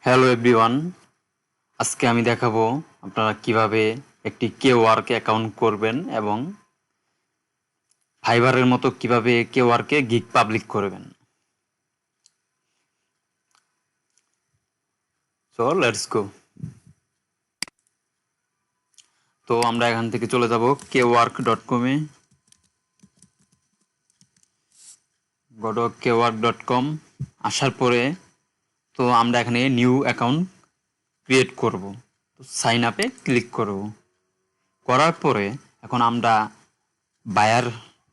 Hello everyone, আজকে আমি দেখাবো আপনারা কিভাবে একটি কেওয়ার্ক অ্যাকাউন্ট করবেন এবং ফাইবারের মতো কিভাবে কেওয়ার্কে গিগ পাবলিক করবেন। So let's go. তো আমরা এখান থেকে চলে যাব kwork.com-এ। kwork.com আসার পরে তো আমরা এখানে নিউ অ্যাকাউন্ট ক্রিয়েট করব। তো সাইন আপে ক্লিক করব। করার পরে এখন আমরা বায়ার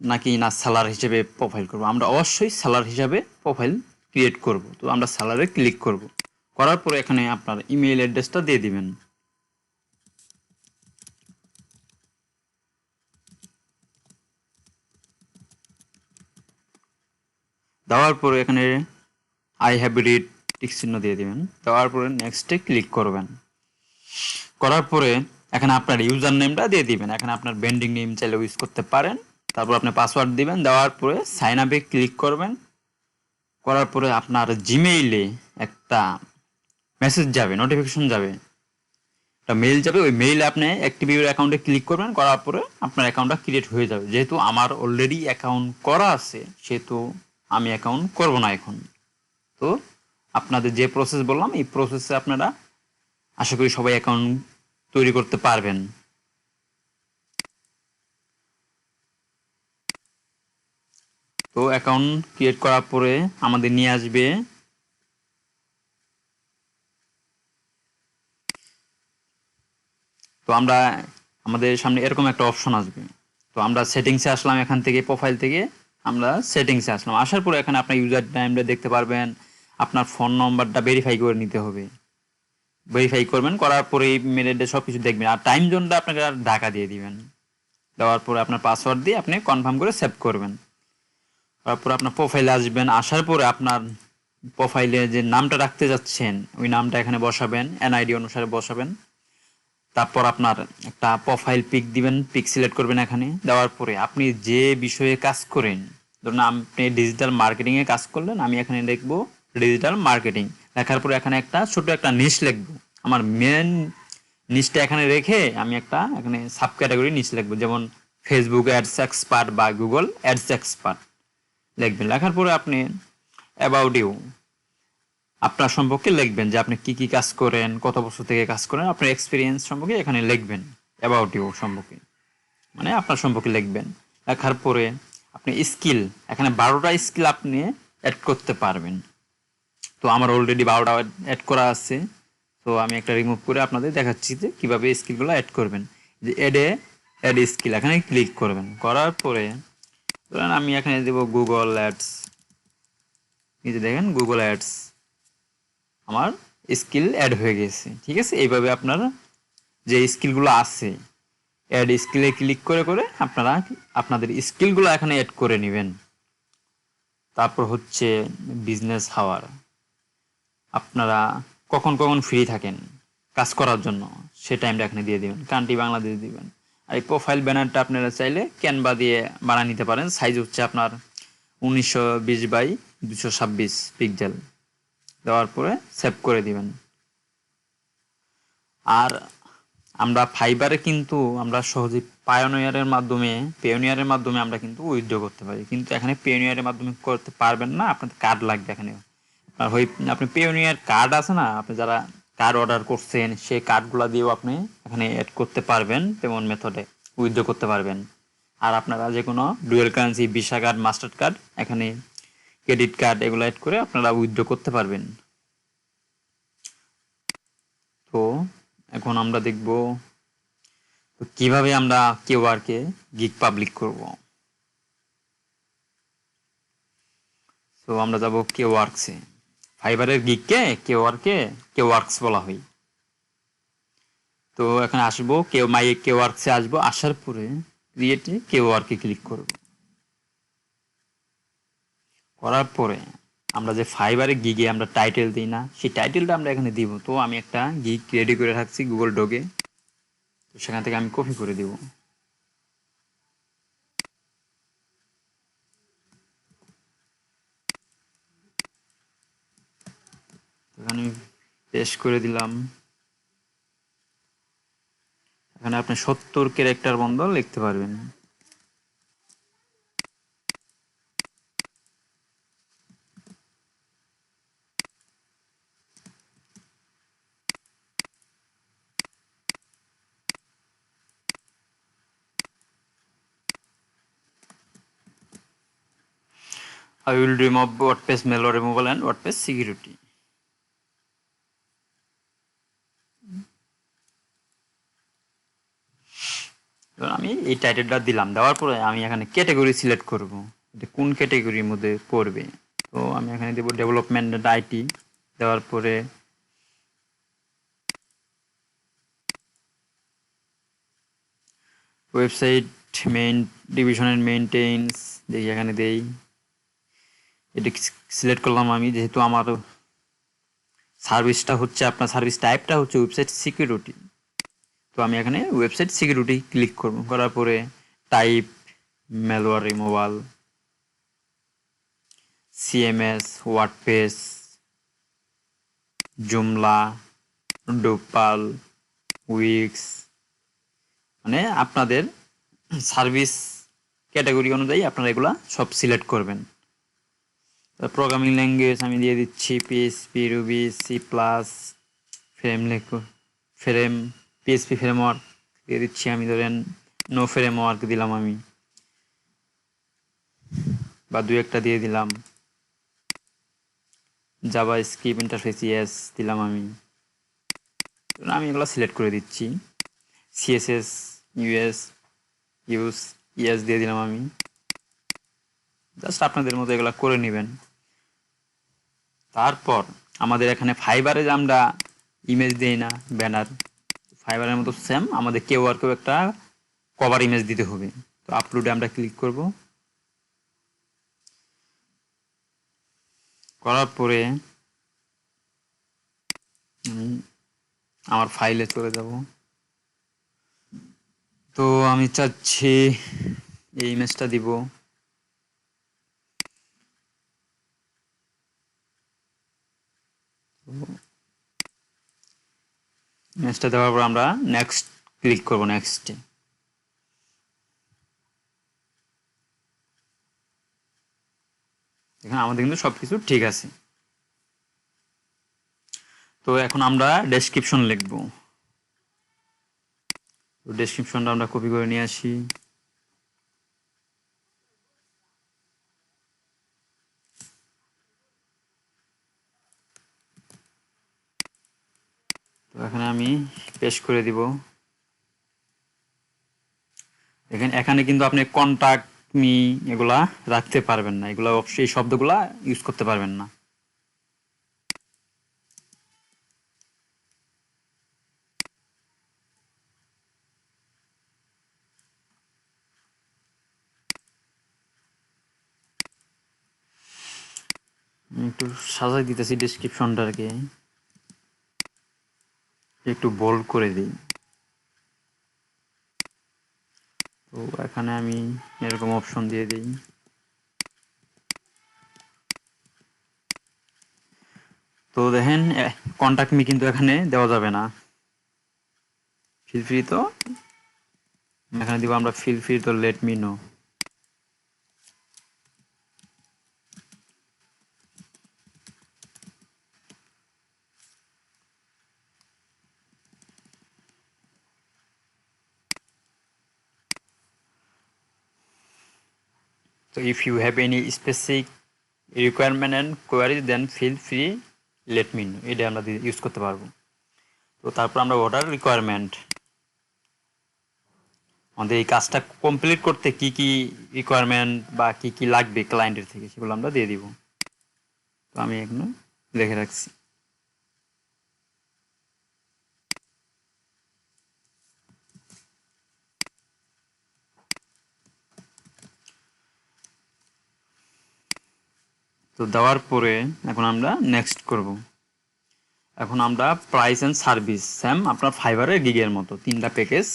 নাকি না সেলার হিসেবে প্রোফাইল করব। আমরা অবশ্যই সেলার হিসাবে প্রোফাইল ক্রিয়েট করব। তো আমরা সেলারে ক্লিক করব। করার পরে এখানে আপনার ইমেইল অ্যাড্রেসটা দিয়ে দিবেন। দেওয়ার পরে এখানে আই হ্যাভ রিড টিক চিহ্ন দিয়ে দিবেন। দেওয়ার পরে নেক্সটে ক্লিক করবেন। করার পরে এখানে আপনার ইউজার নেমটা দিয়ে দিবেন। এখানে আপনার ব্র্যান্ডিং নেম চাইলে ইউজ করতে পারেন। তারপর আপনি পাসওয়ার্ড দিবেন। দেওয়ার পরে সাইন আপে ক্লিক করবেন। করার পরে আপনার জিমেইলে একটা মেসেজ যাবে, নোটিফিকেশন যাবে, একটা মেইল যাবে। ওই মেইলে আপনি অ্যাক্টিভ ইউর অ্যাকাউন্টে ক্লিক করবেন। করার পরে আপনার অ্যাকাউন্টটা ক্রিয়েট হয়ে যাবে। যেহেতু আমার অলরেডি অ্যাকাউন্ট করা আছে সেহেতু আমি অ্যাকাউন্ট করব না এখন। তো আপনাদের যে প্রসেস বললাম এই প্রসেসে আপনারা আশা করি সবাই অ্যাকাউন্ট তৈরি করতে পারবেন। তো অ্যাকাউন্ট ক্রিয়েট করার পরে আমাদের নিয়ে আসবে তো আমরা আমাদের সামনে এরকম একটা অপশন আসবে। তো আমরা সেটিংসে আসলাম। এখান থেকে প্রোফাইল থেকে আমরা সেটিংসে আসলাম। আসার পরে এখানে আপনার ইউজার নেমটা দেখতে পারবেন। আপনার ফোন নম্বরটা ভেরিফাই করে নিতে হবে। ভেরিফাই করবেন। করার পরে ইমেল অ্যাড্রেস সব কিছু দেখবেন। আর টাইম জোনটা আপনাকে ঢাকা দিয়ে দিবেন। দেওয়ার পরে আপনার পাসওয়ার্ড দিয়ে আপনি কনফার্ম করে সেভ করবেন। তারপর আপনার প্রোফাইলে আসবেন। আসার পরে আপনার প্রোফাইলে যে নামটা রাখতে যাচ্ছেন ওই নামটা এখানে বসাবেন, এনআইডি অনুসারে বসাবেন। তারপর আপনার একটা প্রোফাইল পিক দিবেন, পিক সিলেক্ট করবেন এখানে। দেওয়ার পরে আপনি যে বিষয়ে কাজ করেন, ধরুন আপনি ডিজিটাল মার্কেটিং এ কাজ করলেন, আমি এখানে লিখবো ডিজিটাল মার্কেটিং। লেখার পরে এখানে একটা ছোট একটা নিশ লিখবো। আমার মেন নিশটা এখানে রেখে আমি একটা এখানে সাব ক্যাটাগরি নিশ লিখবো, যেমন ফেসবুক অ্যাডস এক্সপার্ট বা গুগল অ্যাডস এক্সপার্ট লিখবেন। লেখার পরে আপনি অ্যাবাউট ইউ আপনার সম্পর্কে লিখবেন, যে আপনি কি কি কাজ করেন, কত বছর থেকে কাজ করেন, আপনার এক্সপিরিয়েন্স সম্পর্কে এখানে লিখবেন। অ্যাবাউট ইউ সম্পর্কে মানে আপনার সম্পর্কে লিখবেন। লেখার পরে আপনি স্কিল এখানে 12টা স্কিল আপনি অ্যাড করতে পারবেন। তো আমার অলরেডি 12টা অ্যাড করা আছে। তো আমি একটা রিমুভ করে আপনাদের দেখাচ্ছি যে কীভাবে স্কিলগুলো অ্যাড করবেন। যে অ্যাড স্কিল এখানে ক্লিক করবেন। করার পরে ধরেন আমি এখানে দেবো গুগল অ্যাডস। এই যে দেখেন গুগল অ্যাডস আমার স্কিল অ্যাড হয়ে গেছে। ঠিক আছে, এইভাবে আপনারা যে স্কিলগুলো আছে অ্যাড স্কিলে ক্লিক করে করে আপনারা আপনাদের স্কিলগুলো এখানে অ্যাড করে নেবেন। তারপর হচ্ছে বিজনেস হাওয়ার, আপনারা কখন কখন ফ্রি থাকেন কাজ করার জন্য সে টাইমটা এখানে দিয়ে দিবেন। কান্ট্রি বাংলাদেশ দিবেন। আর এই প্রোফাইল ব্যানারটা আপনারা চাইলে ক্যানভা দিয়ে বানিয়ে নিতে পারেন। সাইজ হচ্ছে আপনার 1920 বাই 226 পিক্সেল। দেওয়ার পরে সেভ করে দিবেন। আর আমরা ফাইবারে কিন্তু আমরা সহজে পেওনিয়ারের মাধ্যমে আমরা কিন্তু উইথড্র করতে পারি, কিন্তু এখানে পেওনিয়ারের মাধ্যমে করতে পারবেন না। আপনাদের কার্ড লাগবে এখানে। আর আপনি পেওনিয়ার কার্ড আছে না, আপনি যারা কার্ড অর্ডার করছেন সেই কার্ডগুলো দিয়েও আপনি এখানে অ্যাড করতে পারবেন, তেমন মেথডে উইথড্র করতে পারবেন। আর আপনারা যে কোনো dual currency, visa card, master card, এখানে ক্রেডিট কার্ড এগুলো অ্যাড করে আপনারা উইথড্র করতে পারবেন। তো এখন আমরা দেখব তো কিভাবে আমরা কেওয়ার্কে গিগ পাবলিক করব। তো আমরা যাব কেওয়ার্কসে। ফাইবারের গিগকে কেওয়ার্কস বলা হয়। তো এখানে আসবো কেওয়ার্কসে আসবো। আসার পরে ক্রিয়েটে কেওয়ার্কে ক্লিক করব। করার পরে আমরা যে ফাইবারে গিগে আমরা টাইটেল দিই না, সেই টাইটেলটা আমরা এখানে দিব। তো আমি একটা গিগ রেডি করে রাখছি গুগল ডকে। তো সেখান থেকে আমি কপি করে দিব। এখানে পেস্ট করে দিলাম। এখানে আপনি 70 ক্যারেক্টার বন্ধ লিখতে পারবেন। I will remove WordPress malware removal and WordPress security. এবার আমি এই টাইটেলটা দিলাম, দেওয়ার পরে আমি এখানে ক্যাটাগরি সিলেক্ট করব, এটা কোন ক্যাটাগরির মধ্যে পড়বে। তো আমি এখানে দেব ডেভেলপমেন্ট এন্ড আইটি, দেওয়ার পরে ওয়েবসাইট মেইন ডিভিশন এন্ড মেইনটেইনস দেখি এখানে দেই, এটা সিলেক্ট করলাম আমি, যেহেতু আমার সার্ভিসটা হচ্ছে, আপনার সার্ভিস টাইপটা হচ্ছে ওয়েবসাইট সিকিউরিটি। তো আমি এখানে ওয়েবসাইট সিকিউরিটি ক্লিক করব, করার পরে type malware removal, CMS, WordPress, Joomla, Drupal, Wix, মানে আপনাদের সার্ভিস ক্যাটাগরি অনুযায়ী আপনারা এগুলা সব সিলেক্ট করবেন। প্রোগ্রামিং ল্যাঙ্গুয়েজ আমি দিয়ে দিচ্ছি PHP, ruby, C plus, frame PHP framework দিয়ে দিচ্ছি আমি, ধরেন নো ফ্রেমওয়ার্ক দিলাম আমি, বা দু একটা দিয়ে দিলাম, জাভা স্ক্রিপ্ট ইন্টারফেস ইএস দিলাম আমি, আমি এগুলো সিলেক্ট করে দিচ্ছি। সিএসএস ইউএস ইউজ ইএস দিয়ে দিলাম আমি, জাস্ট আপনাদের মতো এগুলো করে নেবেন। তারপর আমাদের এখানে ফাইবারে যে আমরা ইমেজ দিই না, ব্যানার, ফাইবারের মতো সেম আমাদের কেওয়ার্কেও একটা কভার ইমেজ দিতে হবে। তো আপলোডে আমরা ক্লিক করব, করার পরে আমার ফাইলে চলে যাব। তো আমি চাচ্ছি এই ইমেজটা দিব, ইমেজটা দেওয়ার পর আমরা নেক্সট ক্লিক করব, নেক্সটে। এখানে আমাদের কিন্তু সবকিছু ঠিক আছে। তো এখন আমরা ডেসক্রিপশন লিখব, তো ডেসক্রিপশনটা আমরা কপি করে নিয়ে আসি। তো এখানে আমি পেস্ট করে দিব। এখানে কিন্তু আপনি কন্টাক্ট মি এগুলা রাখতে পারবেন না, এগুলা অবশ্যই শব্দগুলা ইউজ করতে পারবেন না। একটু সাজাই দিতেছি ডেসক্রিপশনটাকে, একটু বোল্ড করে দিই। তো এখানে আমি এরকম অপশন দিয়ে দিই। তো দেখেন কন্টাক্ট মি কিন্তু এখানে দেওয়া যাবে না, ফিল ফ্রি, তো এখানে দিব আমরা ফিল ফ্রি তো let me no. So if you have any specific requirement and queries then feel free let me know, এটা আমরা ইউজ করতে পারবো। তো তারপর আমরা অর্ডার রিকোয়ারমেন্ট, আমাদের এই কাজটা কমপ্লিট করতে কি কি রিকোয়ারমেন্ট বা কি কি লাগবে ক্লায়েন্টের থেকে সেগুলো আমরা দিয়ে দিব। তো আমি এখানে লিখে রাখছি। তো দেওয়ার পরে এখন আমরা নেক্সট করব। এখন আমরা প্রাইস এন্ড সার্ভিস সেম আপনার ফাইবারের গিগের মতো তিনটা প্যাকেজ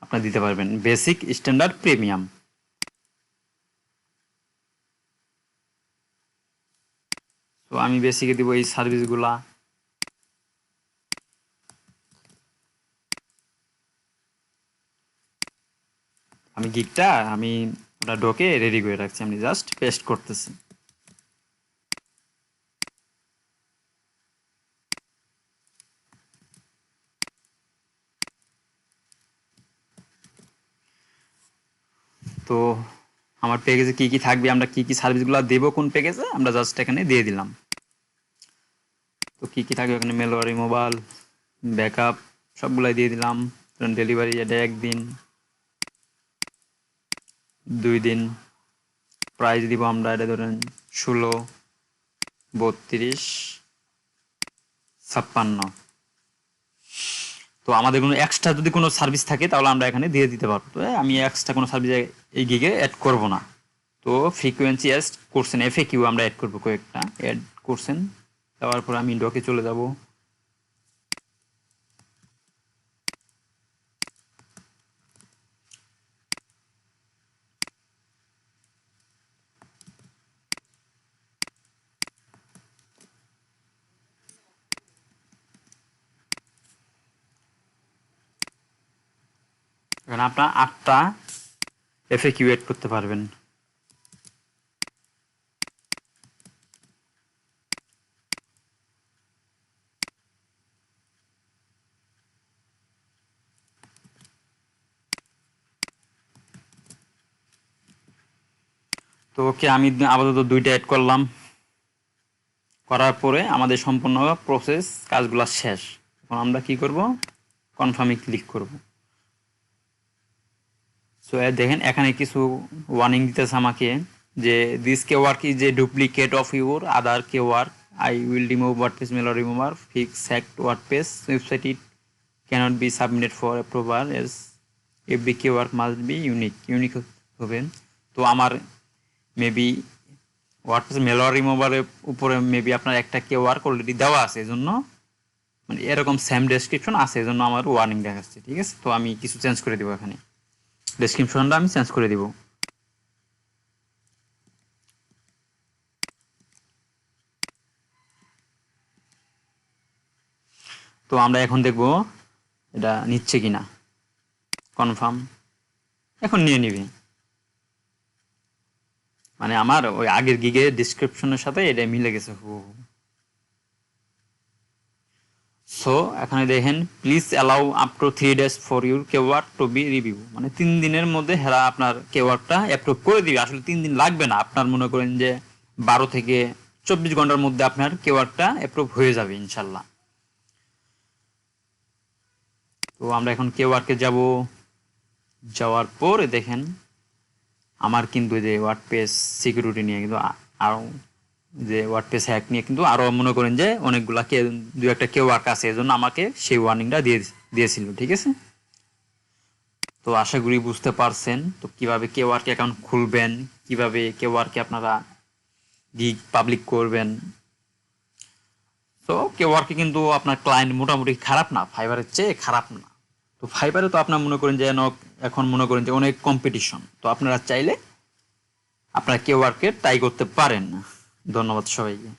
আপনি দিতে পারবেন, বেসিক, স্ট্যান্ডার্ড, প্রিমিয়াম। তো আমি বেসিকে দিব এই সার্ভিসগুলা, আমি গিগটা আমি ওটা ডকে রেডি করে রাখছি, আমি জাস্ট পেস্ট করতেছি। তো আমার প্যাকেজে কি কি থাকবে, আমরা কি কি সার্ভিসগুলো দেবো কোন প্যাকেজে, আমরা জাস্ট এখানে দিয়ে দিলাম। তো কি কি থাকবে এখানে, মেলওয়্যার রিমুভাল, ব্যাকআপ, সবগুলাই দিয়ে দিলাম। ডেলিভারি এটা 1 দিন 2 দিন। প্রাইস দিব আমরা এটা ধরেন 16, 32, 56। তো আমাদের কোনো এক্সট্রা যদি কোনো সার্ভিস থাকে তাহলে আমরা এখানে দিয়ে দিতে পারবো। তো আমি এক্সট্রা কোনো সার্ভিস এই গিগে অ্যাড করব না। তো ফ্রিকোয়েন্সি অ্যাড করছেন এফএকিউ আমরা অ্যাড করবো, কয়েকটা অ্যাড করছেন। দেওয়ার পর আমি ডকে চলে যাব। এখানে আপনার 8টা এফএকিউ অ্যাড করতে পারবেন। তো ওকে, আমি আপাতত 2টা অ্যাড করলাম। করার পরে আমাদের সম্পূর্ণ প্রসেস কাজগুলো শেষ। এখন আমরা কি করব, কনফার্মে ক্লিক করব। সো দেখেন এখানে কিছু ওয়ার্নিং দিতেছে আমাকে যে this keyword is a duplicate of your other keyword, I will remove WordPress malware remover, fix hacked WordPress website, it cannot be submitted for approval as every keyword must be unique হবেন। তো আমার maybe WordPress malware রিমুভারের উপরে maybe আপনার একটা কেওয়ার্ক already দেওয়া আছে, এজন্য মানে এরকম সেম ডেসক্রিপশন আছে, এজন্য আমার ওয়ার্নিং দেখাচ্ছে। ঠিক আছে, তো আমি কিছু চেঞ্জ করে দেবো, এখানে ডেসক্রিপশনটা আমি চেঞ্জ করে দিব। তো আমরা এখন দেখব এটা নিচ্ছে কিনা, কনফার্ম। এখন নিয়ে নিবি, মানে আমার ওই আগের গিগের ডিসক্রিপশনের সাথে এটা মিলে গেছে। সো এখানে দেখেন please allow up to 3 days for your kwork to be review, মানে 3 দিনের মধ্যে হেরা আপনার কেওয়ার্কটা অ্যাপ্রুভ করে দিবে। আসলে 3 দিন লাগবে না, আপনার মনে করেন যে 12 থেকে 24 ঘন্টার মধ্যে আপনার কেওয়ার্কটা অ্যাপ্রুভ হয়ে যাবে ইনশাল্লাহ। তো আমরা এখন কেওয়ার্কে যাব। যাওয়ার পরে দেখেন আমার কিন্তু যে ওয়ার্ডপ্রেস সিকিউরিটি নিয়ে কিন্তু আরও, যে ওয়ার্ডপ্রেস হ্যাক নিয়ে কিন্তু আরও মনে করেন যে অনেকগুলা দু একটা কেওয়ার্ক আছে, এজন্য আমাকে সেই ওয়ার্নিংটা দিয়েছিল। ঠিক আছে, তো আশা করি বুঝতে পারছেন। তো কিভাবে কেওয়ার্ক অ্যাকাউন্ট খুলবেন, কিভাবে কেওয়ার্কে আপনারা গিগ পাবলিক করবেন। তো কেওয়ার্কে কিন্তু আপনার ক্লায়েন্ট মোটামুটি খারাপ না, ফাইবারের চেয়ে খারাপ না। তো ফাইবারে তো আপনার মনে করেন যে এখন মনে করেন যে অনেক কম্পিটিশন। তো আপনারা চাইলে আপনারা কেওয়ার্কে ট্রাই করতে পারেন। ধন্যবাদ সবাইকে।